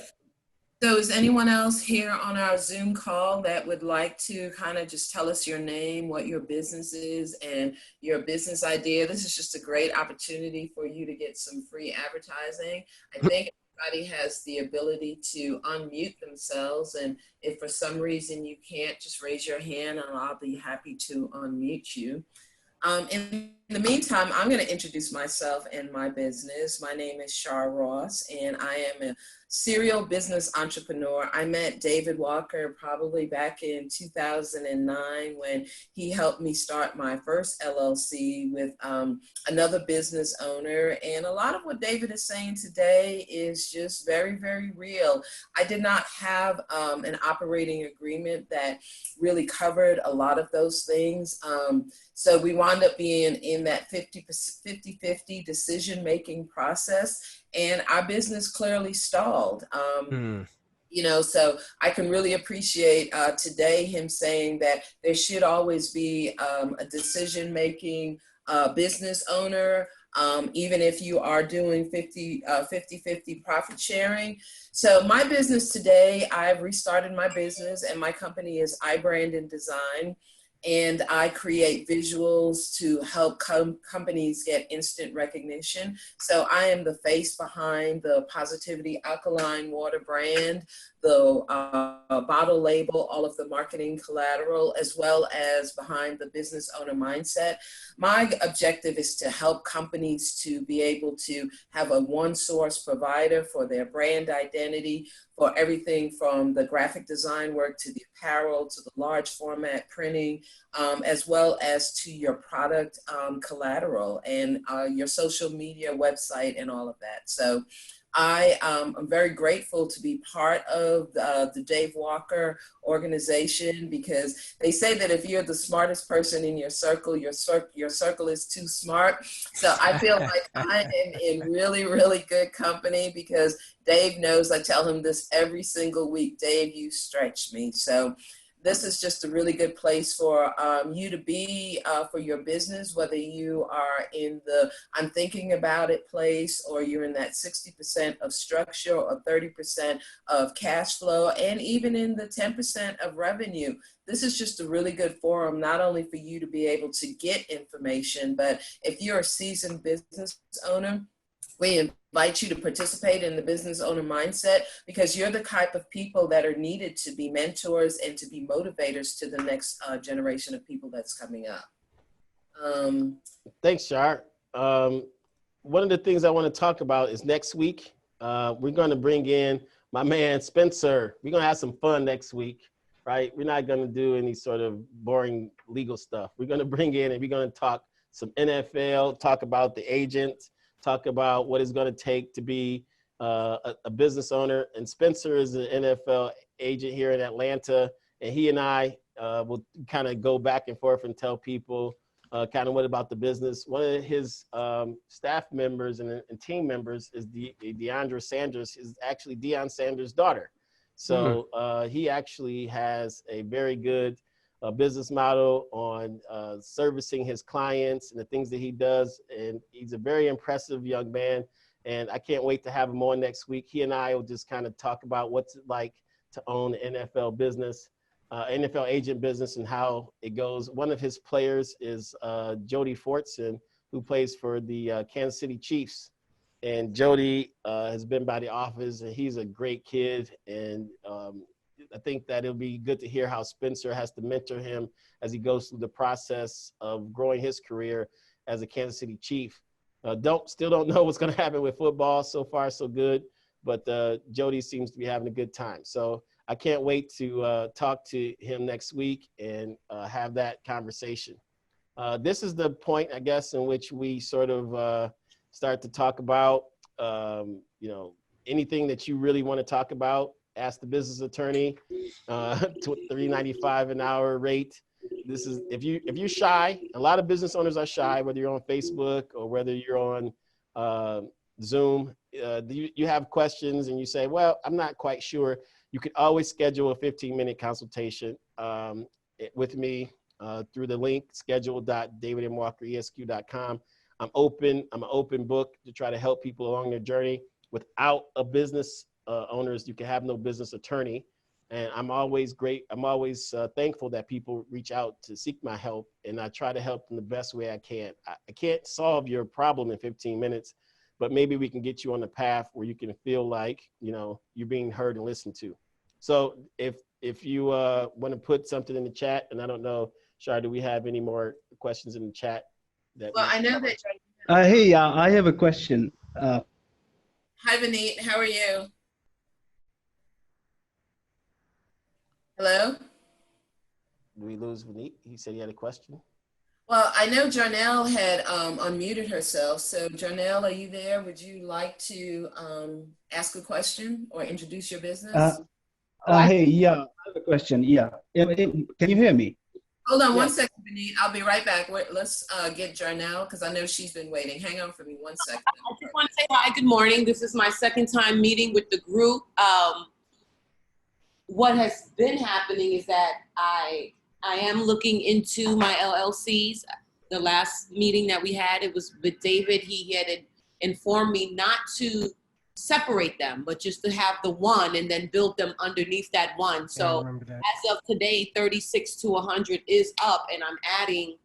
So is anyone else here on our Zoom call that would like to kind of just tell us your name, what your business is, and your business idea? This is just a great opportunity for you to get some free advertising. I think everybody has the ability to unmute themselves, and if for some reason you can't, just raise your hand and I'll be happy to unmute you. In the meantime, I'm going to introduce myself and my business. My name is Shar Ross, and I am a serial business entrepreneur. I met David Walker probably back in 2009 when he helped me start my first LLC with another business owner. And a lot of what David is saying today is just very, very real. I did not have an operating agreement that really covered a lot of those things. So we wound up being in that 50-50 decision-making process, and our business clearly stalled. You know, so I can really appreciate today him saying that there should always be a decision-making business owner, even if you are doing 50-50 profit sharing. So my business today, I've restarted my business, and my company is iBrand and Design. and I create visuals to help companies get instant recognition. So I am the face behind the Positivity Alkaline Water brand, the bottle label, all of the marketing collateral, as well as behind the business owner mindset. My objective is to help companies to be able to have a one source provider for their brand identity, for everything from the graphic design work to the apparel to the large format printing, as well as to your product collateral and your social media website and all of that. So I'm very grateful to be part of the Dave Walker organization, because they say that if you're the smartest person in your circle is too smart. So I feel like I am in really, really good company, because Dave knows I tell him this every single week. Dave, you stretch me. So this is just a really good place for you to be for your business, whether you are in the I'm thinking about it place, or you're in that 60% of structure or 30% of cash flow, and even in the 10% of revenue. This is just a really good forum, not only for you to be able to get information, but if you're a seasoned business owner, we invite you to participate in the business owner mindset, because you're the type of people that are needed to be mentors and to be motivators to the next generation of people that's coming up. Thanks, Shar. One of the things I want to talk about is next week. We're going to bring in my man, Spencer. We're going to have some fun next week, right? We're not going to do any sort of boring legal stuff. We're going to bring in and we're going to talk some NFL, talk about the agent, talk about what it's going to take to be a business owner. And Spencer is an NFL agent here in Atlanta, and he and I will kind of go back and forth and tell people kind of what about the business. One of his staff members and team members is Deandra Sanders, is actually Deion Sanders' daughter. So he actually has a very good business model on servicing his clients and the things that he does. And he's a very impressive young man. And I can't wait to have him on next week. He and I will just kind of talk about what's it like to own an NFL business, NFL agent business, and how it goes. One of his players is Jody Fortson, who plays for the Kansas City Chiefs. And Jody has been by the office, and he's a great kid. And I think that it'll be good to hear how Spencer has to mentor him as he goes through the process of growing his career as a Kansas City Chief. Still don't know what's going to happen with football. So far, so good. But Jody seems to be having a good time. So I can't wait to talk to him next week and have that conversation. This is the point, I guess, in which we sort of start to talk about, anything that you really want to talk about. Ask the business attorney, $3.95 an hour rate. This is if you're shy. A lot of business owners are shy, whether you're on Facebook or whether you're on Zoom. You have questions and you say, well, I'm not quite sure. You can always schedule a 15-minute consultation with me through the link schedule.davidmwalkeresq.com. I'm an open book to try to help people along their journey. Without a business owners, you can have no business attorney. And I'm always thankful that people reach out to seek my help, and I try to help them the best way I can. I can't solve your problem in 15 minutes, but maybe we can get you on the path where you can feel like, you're being heard and listened to. So if you want to put something in the chat, and I don't know, Shar, do we have any more questions in the chat? I know that. Hey, I have a question. Hi, Vineet. How are you? Hello? Did we lose Vineet? He said he had a question. Well, I know Jarnell had unmuted herself. So Jarnell, are you there? Would you like to ask a question or introduce your business? Hey, yeah, I have a question. Yeah. Can you hear me? Hold on one second, Vineet. I'll be right back. Let's get Jarnell, because I know she's been waiting. Hang on for me 1 second. I just want to say hi, good morning. This is my second time meeting with the group. What has been happening is that I am looking into my LLCs. The last meeting that we had, it was with David. He had informed me not to separate them, but just to have the one and then build them underneath that one. Yeah, I So remember that. as of today, 36 to 100 is up, and I'm adding.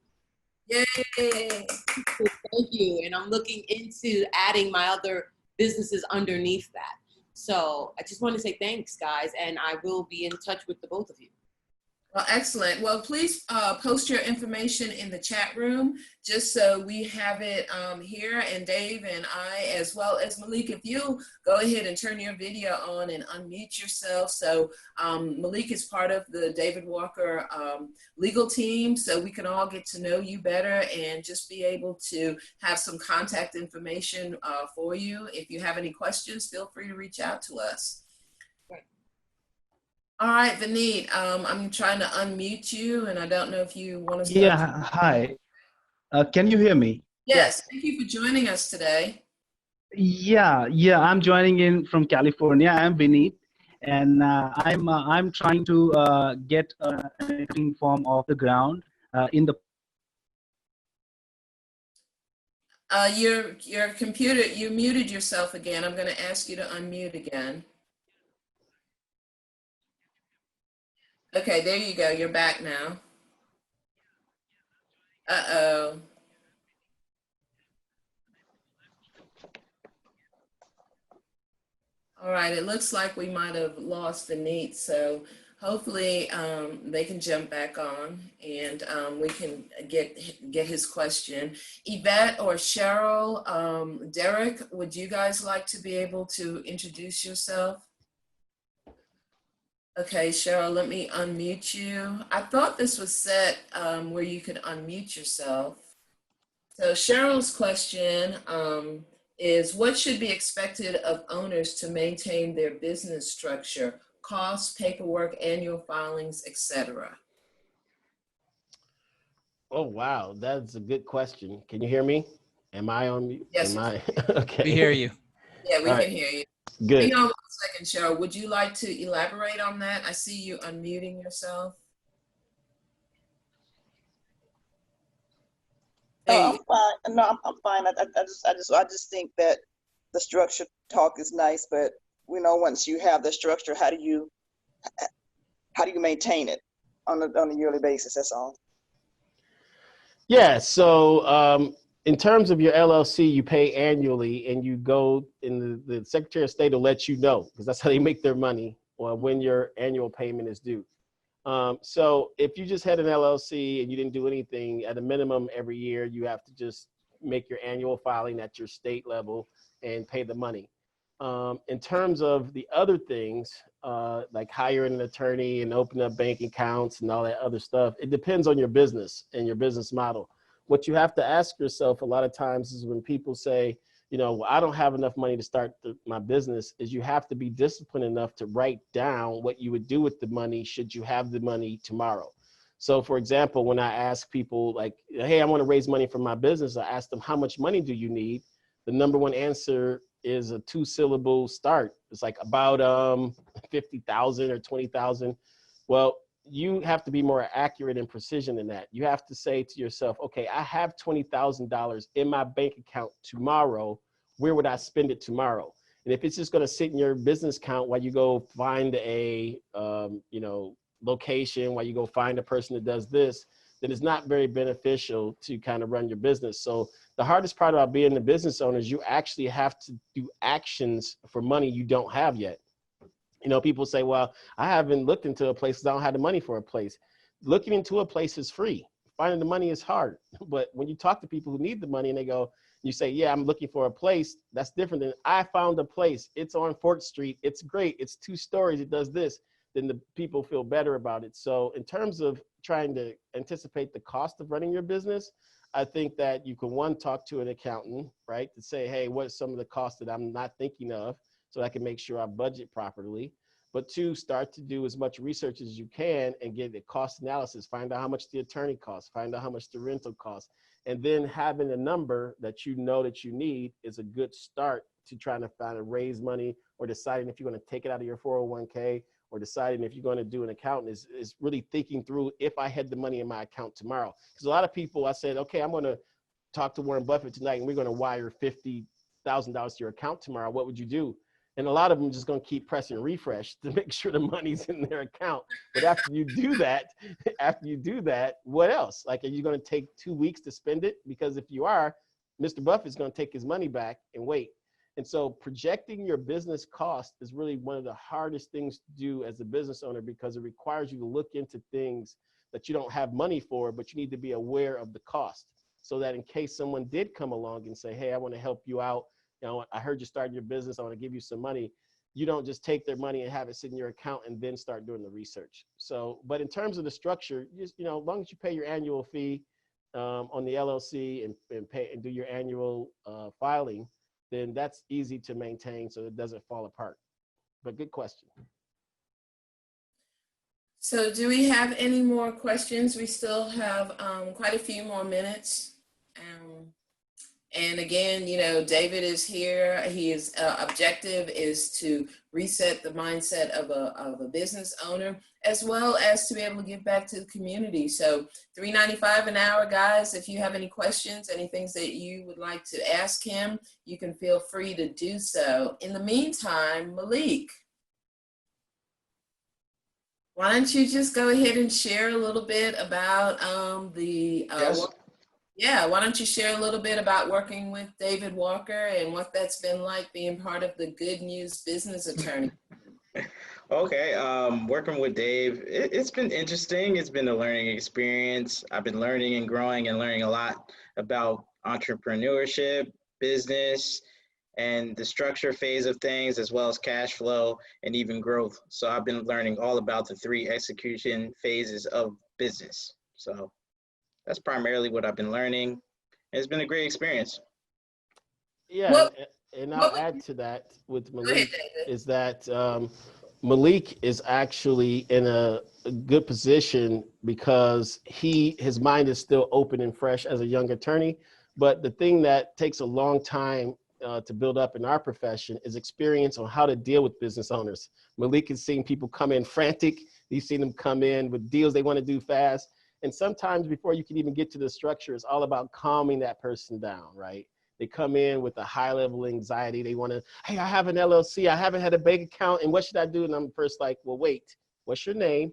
Yay! Thank you. And I'm looking into adding my other businesses underneath that. So I just want to say thanks, guys, and I will be in touch with the both of you. Well, excellent. Well, please post your information in the chat room just so we have it here. And Dave and I, as well as Malik, if you go ahead and turn your video on and unmute yourself. So Malik is part of the David Walker legal team, so we can all get to know you better and just be able to have some contact information for you. If you have any questions, feel free to reach out to us. All right, Vineet, I'm trying to unmute you, and I don't know if you want to start. Yeah, hi. Can you hear me? Yes, thank you for joining us today. Yeah, I'm joining in from California. I'm Vinit, and I'm trying to get an accounting form off the ground in the. Your computer, you muted yourself again. I'm going to ask you to unmute again. Okay, there you go. You're back now. Uh-oh. All right, it looks like we might have lost Vineet, so hopefully they can jump back on and we can get his question. Yvette or Cheryl, Derek, would you guys like to be able to introduce yourself? Okay, Cheryl, let me unmute you. I thought this was set where you could unmute yourself. So Cheryl's question is, what should be expected of owners to maintain their business structure, costs, paperwork, annual filings, etc.? Oh, wow. That's a good question. Can you hear me? Am I on mute? Yes. Okay. We hear you. Yeah, we All can right. hear you. Good. Hang on 1 second, Cheryl. Would you like to elaborate on that? I see you unmuting yourself. I'm fine. No, I'm fine. I just think that the structure talk is nice, but once you have the structure, how do you maintain it on a yearly basis? That's all. Yeah. So in terms of your LLC, you pay annually, and you go in the Secretary of State will let you know, because that's how they make their money, or when your annual payment is due. So if you just had an LLC and you didn't do anything, at a minimum every year, you have to just make your annual filing at your state level and pay the money. In terms of the other things, like hiring an attorney and opening up bank accounts and all that other stuff, it depends on your business and your business model. What you have to ask yourself a lot of times is when people say, well, I don't have enough money to start my business, is you have to be disciplined enough to write down what you would do with the money should you have the money tomorrow. So for example, when I ask people like, hey, I want to raise money for my business, I ask them, how much money do you need? The number one answer is a 2-syllable start. It's like about 50,000 or 20,000. Well, you have to be more accurate and precision than that. You have to say to yourself, okay, I have $20,000 in my bank account tomorrow. Where would I spend it tomorrow? And if it's just going to sit in your business account while you go find a, location, while you go find a person that does this, then it's not very beneficial to kind of run your business. So the hardest part about being a business owner is you actually have to do actions for money you don't have yet. People say, well, I haven't looked into a place because I don't have the money for a place. Looking into a place is free. Finding the money is hard. But when you talk to people who need the money and they go, you say, yeah, I'm looking for a place, that's different than I found a place. It's on 4th Street. It's great. It's 2 stories. It does this. Then the people feel better about it. So in terms of trying to anticipate the cost of running your business, I think that you can, one, talk to an accountant, right, to say, hey, what are some of the costs that I'm not thinking of, so I can make sure I budget properly. But 2, start to do as much research as you can and get a cost analysis, find out how much the attorney costs, find out how much the rental costs. And then having a number that you need is a good start to trying to find a raise money, or deciding if you're going to take it out of your 401k, or deciding if you're going to do an accountant is really thinking through, if I had the money in my account tomorrow. Because a lot of people, I said, okay, I'm going to talk to Warren Buffett tonight and we're going to wire $50 $1,000 to your account tomorrow, what would you do? And a lot of them just going to keep pressing refresh to make sure the money's in their account. But after you do that, what else? Like, are you going to take 2 weeks to spend it? Because if you are, Mr. Buffett's going to take his money back and wait. And so projecting your business cost is really one of the hardest things to do as a business owner, because it requires you to look into things that you don't have money for, but you need to be aware of the cost, so that in case someone did come along and say, hey, I want to help you out, you know, I heard you started your business, I want to give you some money, you don't just take their money and have it sit in your account and then start doing the research. So, but in terms of the structure, just, you know, as long as you pay your annual fee on the LLC and pay and do your annual filing, then that's easy to maintain so it doesn't fall apart. But good question. So do we have any more questions? We still have quite a few more minutes. And again, you know, David is here. His objective is to reset the mindset of a business owner, as well as to be able to give back to the community. So $3.95 an hour, guys. If you have any questions, any things that you would like to ask him, you can feel free to do so. In the meantime, Malik, why don't you just go ahead and share a little bit about Yes. why don't you share a little bit about working with David Walker and what that's been like being part of the Good News Business Attorney? Okay. Working with Dave, it's been interesting. It's been a learning experience. I've been learning and growing and learning a lot about entrepreneurship, business, and the structure phase of things, as well as cash flow and even growth. So I've been learning all about the 3 execution phases of business. So that's primarily what I've been learning. It's been a great experience. Yeah, What- and what I'll would add to that with Go ahead, Malik David. is that Malik is actually in a good position because his mind is still open and fresh as a young attorney. But the thing that takes a long time to build up in our profession is experience on how to deal with business owners. Malik has seen people come in frantic. He's seen them come in with deals they want to do fast. And sometimes before you can even get to the structure, it's all about calming that person down, right? They come in with a high level of anxiety. They want to, hey, I have an LLC. I haven't had a bank account. And what should I do? And I'm first like, well, wait, what's your name?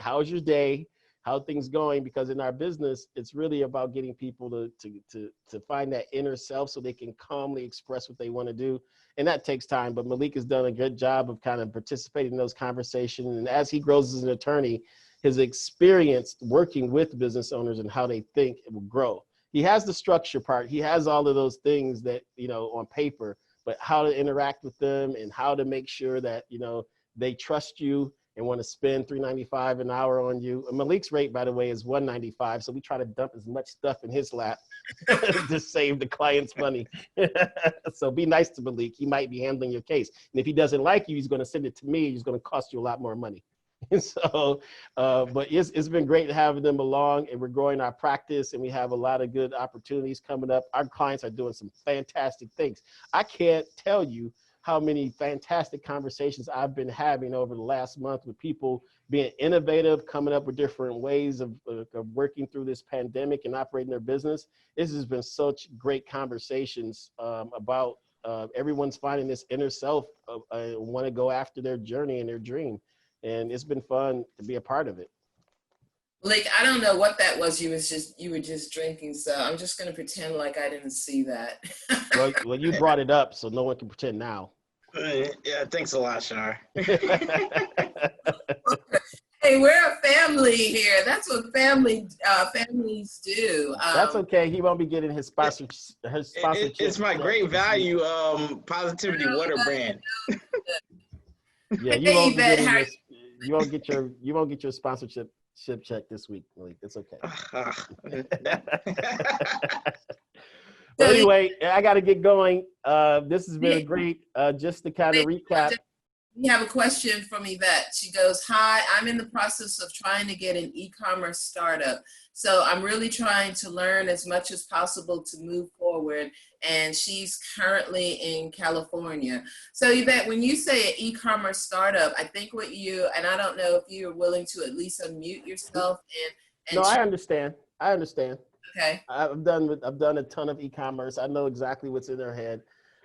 How's your day? How are things going? Because in our business, it's really about getting people to find that inner self so they can calmly express what they want to do. And that takes time. But Malik has done a good job of kind of participating in those conversations. And as he grows as an attorney, his experience working with business owners and how they think it will grow. He has the structure part. He has all of those things that, you know, on paper, but how to interact with them and how to make sure that, you know, they trust you and want to spend $3.95 an hour on you. And Malik's rate, by the way, is $1.95. So we try to dump as much stuff in his lap to save the client's money. So be nice to Malik. He might be handling your case. And if he doesn't like you, he's going to send it to me. He's going to cost you a lot more money. So, but it's been great having them along, and we're growing our practice, and we have a lot of good opportunities coming up. Our clients are doing some fantastic things. I can't tell you how many fantastic conversations I've been having over the last month with people being innovative, coming up with different ways of working through this pandemic and operating their business. This has been such great conversations about everyone's finding this inner self, want to go after their journey and their dream. And it's been fun to be a part of it. Malik, I don't know what that was. You were just drinking, so I'm just gonna pretend like I didn't see that. Well, you brought it up, so no one can pretend now. Yeah, thanks a lot, Shar. Hey, we're a family here. That's what families do. That's okay. He won't be getting his sponsorship. It's my great value positivity water brand. Yeah, Hey, Yvette, you won't get your sponsorship check this week, Malik. It's okay. But anyway, I got to get going. This has been great. Just to kind of recap. We have a question from Yvette. She goes, hi, I'm in the process of trying to get an e-commerce startup. So I'm really trying to learn as much as possible to move forward. And she's currently in California. So Yvette, when you say an e-commerce startup, I think and I don't know if you're willing to at least unmute yourself and No, I understand. Okay. I've done a ton of e-commerce. I know exactly what's in their head.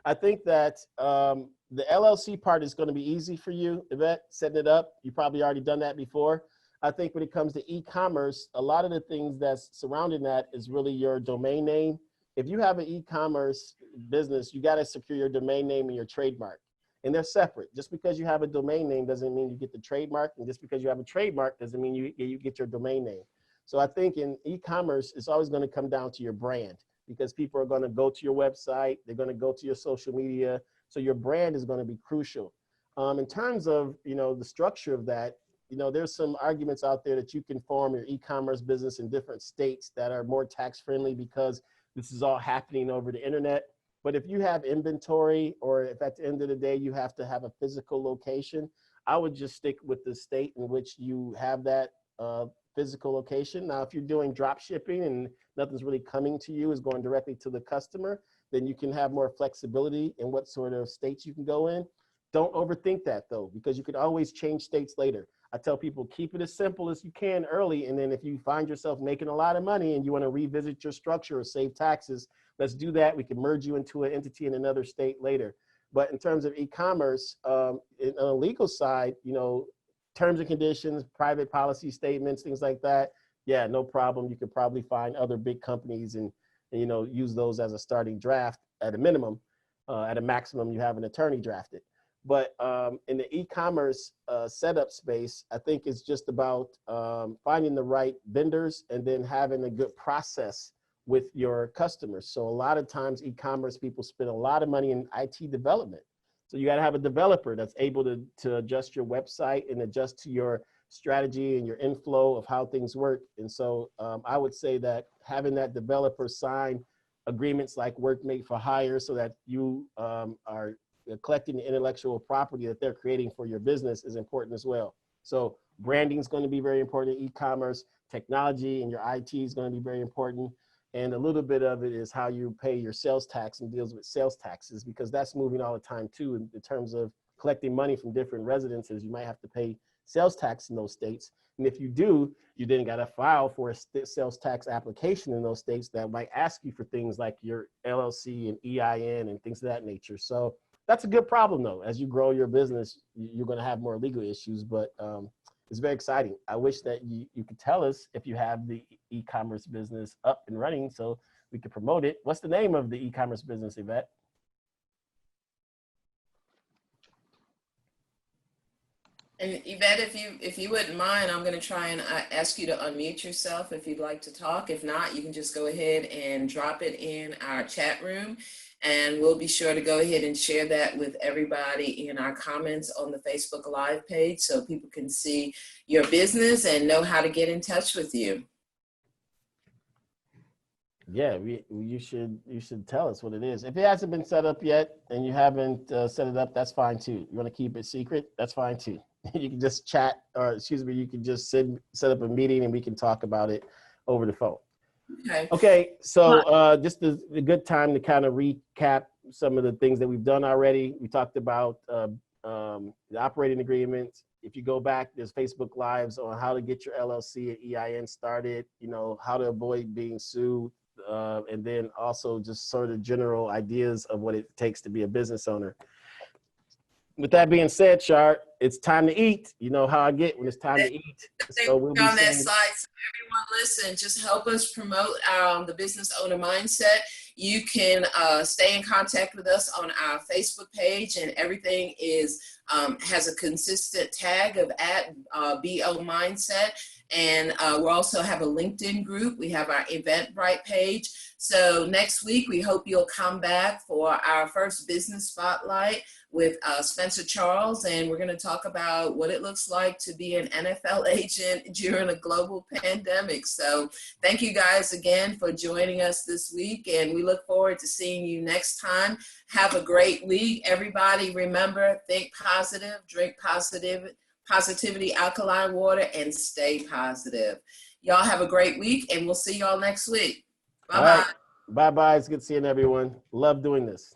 I think that the LLC part is going to be easy for you, Yvette, setting it up. You probably already done that before. I think when it comes to e-commerce, a lot of the things that's surrounding that is really your domain name. If you have an e-commerce business, you got to secure your domain name and your trademark. And they're separate. Just because you have a domain name doesn't mean you get the trademark. And just because you have a trademark doesn't mean you get your domain name. So I think in e-commerce, it's always going to come down to your brand, because people are going to go to your website. They're going to go to your social media. So your brand is going to be crucial. In terms of, the structure of that, there's some arguments out there that you can form your e-commerce business in different states that are more tax friendly because this is all happening over the internet. But if you have inventory, or if at the end of the day you have to have a physical location, I would just stick with the state in which you have that physical location. Now, if you're doing drop shipping and nothing's really coming to you, is going directly to the customer, then you can have more flexibility in what sort of states you can go in. Don't overthink that though, because you could always change states later. I tell people, keep it as simple as you can early. And then if you find yourself making a lot of money and you want to revisit your structure or save taxes, let's do that. We can merge you into an entity in another state later. But in terms of e-commerce, on the legal side, terms and conditions, private policy statements, things like that, yeah, no problem. You could probably find other big companies and use those as a starting draft at a minimum. At a maximum, you have an attorney draft it. But in the e-commerce setup space, I think it's just about finding the right vendors and then having a good process with your customers. So a lot of times e-commerce people spend a lot of money in IT development. So you got to have a developer that's able to adjust your website and adjust to your strategy and your inflow of how things work. And so I would say that having that developer sign agreements like Workmate for Hire so that you are collecting the intellectual property that they're creating for your business is important as well. So branding is going to be very important in e-commerce. Technology and your IT is going to be very important. And a little bit of it is how you pay your sales tax and deals with sales taxes, because that's moving all the time too in terms of collecting money from different residences. You might have to pay sales tax in those states. And if you do, you then got to file for a sales tax application in those states that might ask you for things like your LLC and EIN and things of that nature. So that's a good problem though. As you grow your business, you're going to have more legal issues, but it's very exciting. I wish that you could tell us if you have the e-commerce business up and running so we could promote it. What's the name of the e-commerce business, Yvette? And Yvette, if you wouldn't mind, I'm going to try and ask you to unmute yourself if you'd like to talk. If not, you can just go ahead and drop it in our chat room, and we'll be sure to go ahead and share that with everybody in our comments on the Facebook Live page so people can see your business and know how to get in touch with you. Yeah, you should tell us what it is. If it hasn't been set up yet and you haven't set it up, that's fine too. You want to keep it secret? That's fine too. You can just chat, or excuse me, you can just set up a meeting and we can talk about it over the phone. Okay, so just a good time to kind of recap some of the things that we've done already. We talked about the operating agreements. If you go back, there's Facebook Lives on how to get your LLC and EIN started, how to avoid being sued, and then also just sort of general ideas of what it takes to be a business owner. With that being said, Shar, it's time to eat. You know how I get when it's time to eat. So we'll be on that slide. So everyone listen, just help us promote the business owner mindset. You can stay in contact with us on our Facebook page, and everything is has a consistent tag of @BO Mindset. And we also have a LinkedIn group. We have our Eventbrite page. So next week, we hope you'll come back for our first business spotlight with Spencer Charles, and we're going to talk about what it looks like to be an NFL agent during a global pandemic. So thank you guys again for joining us this week, and we look forward to seeing you next time. Have a great week. Everybody remember, think positive, drink positivity alkaline water, and stay positive. Y'all have a great week, and we'll see y'all next week. Bye-bye. Bye-bye. It's good seeing everyone. Love doing this.